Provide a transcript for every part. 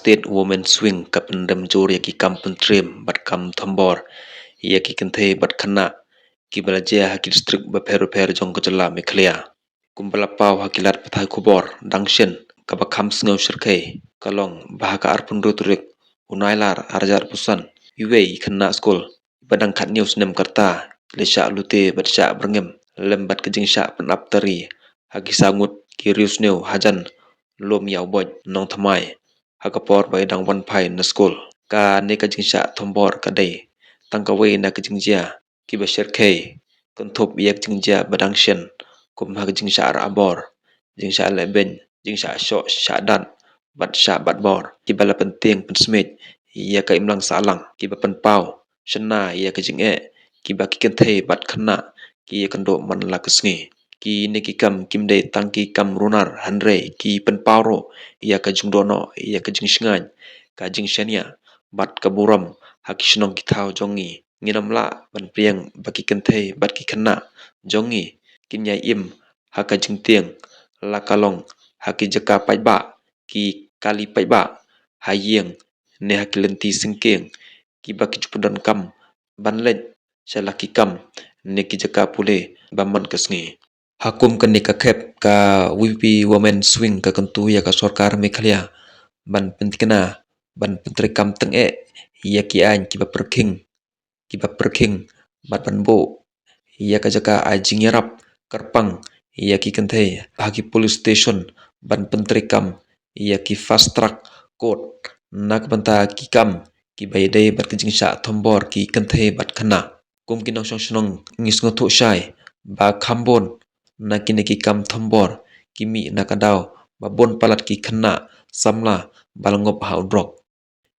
State Women Swing kapendam jor yaki kampun trim bat kam thambor yaki kenthe bat khana ki balaja haki district ba per jong kajala Meghalaya kumbala pau hakilat pathai khubor dangshen kaba kham sngau sirkai kalong bahaka arpun rutrik unailar arjar pusan iwei khana school badang khat news nem karta lesha lute batsha brengem lembat kejingsha penaптari hagi sangut kirius new hajan lom yau boj nong thamai hakapor bai dang wan phai na school ka ne ka jingsha thombor kadai tangkawe na ka jingjia ki ba sherkhe konthop yak jingjia badang shen kum ha jingsha ar abor jingsha leben jingsha sho shadan bat sha bat bor ki bala penting pensmet ya ka imlang salang ki ba pen pau shana ya ka jinge ki ba ki kenthe bat khana ki ya kando man la kasngi ki ne ki kam kimde tangki kam runar hanre ki pen paro ya ka jungdono ya ka jingsngan ka jingshania bat kaburam hakishnong ki thau jongi nginamla ban priang baki kenthe bat ki khana jongi kinyai im haka jingtiang la kalong haki jaka paiba ki kali paiba hayeng ne hakilenti singkeng ki baki jupudan kam banlet shalaki kam ne ki jaka pule baman kasngi hakum kan ka khep ka WP Women Swing ka kantu ya ka sarkar Meghalaya ban pentikna ban pentrikam teng ya ki an ki ba perking bat ban bo ya ka jaka ajing yarap karpang ya ki kenthe haki police station ban pentrikam ya ki fast track court nak banta ki kam ki baidai bat kijingsha thombor ki kenthe bat khana kum kinong song ngisngo tho shai ba khambon nakineki kam thambor kimi nakadaw babon palat ki khana samla balngop haudrok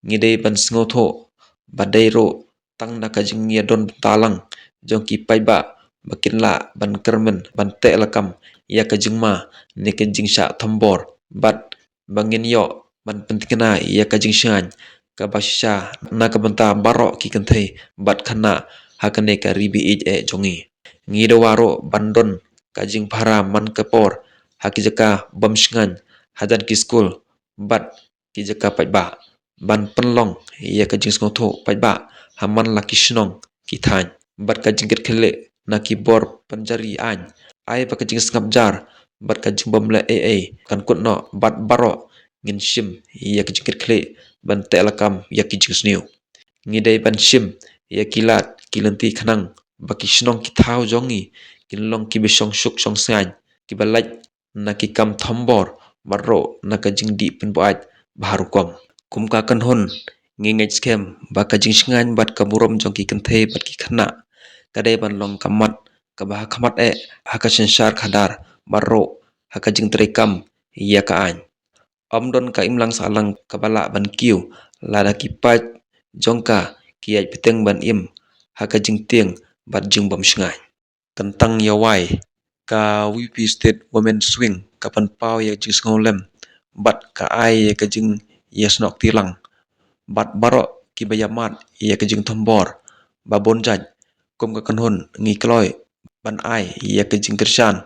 ngidei ban sngo badai ro tang nakajingya don talang jongki paiba bakinla ban kermen ban telakam ya kajingma nekejingsha thambor bat bangin yo ban pentikna ya kajingshan kabasha nakabanta barok ki kenthe bat khana hakane ka ribi jongi ngidawaro bandon kajing phara man kapor hakijaka bamsngan hadan ki school bat kijaka paiba ban penlong ya kajing skotho paiba haman laki shnong ki than bat kajing khele na ki bor panjari an ai ba kajing skapjar bat kajing bamla kan kutno bat baro ngin shim ya kajing khele ban telakam ya kijing snew ngidai ban shim ya kilat kilanti khanang baki shnong ki thau jongi kinlong ki besong shuk song san ki balaj na ki kam thombor barro na kajing di penboat baharukom kumka kanhon ngingej skem baka jingsngan bat kaburom jongki kenthe bat ki khana kadai ban long kamat kabah khamat haka sensyar khadar barro haka jing trekam ya ka an omdon ka imlang salang kabala ban kiu lada ki pat jongka ki ai piteng ban im haka jing tieng bat jing bom shngai tentang yawai ka WP State Women Swing kapan pau ya jing ngolem bat ka ai ka jing yasnok tilang bat baro ki bayamat ya ka jing thombor babon jaj kum ka kanhon ngi kloi ban ai ya ka jing kershan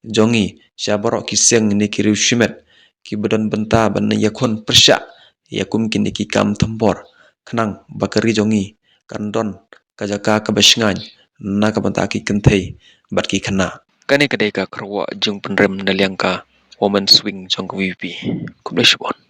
jongi shabaro ki seng ni ki shimet ki badan benta ban yakon persha ya kum ki ni ki kam thombor khnang bakari jongi kandon kajaka ka bashngan na ka banta ki kenthe bat ki khana kani kadai ka kharwa jung penrem na liangka woman swing jong WP kumleshbon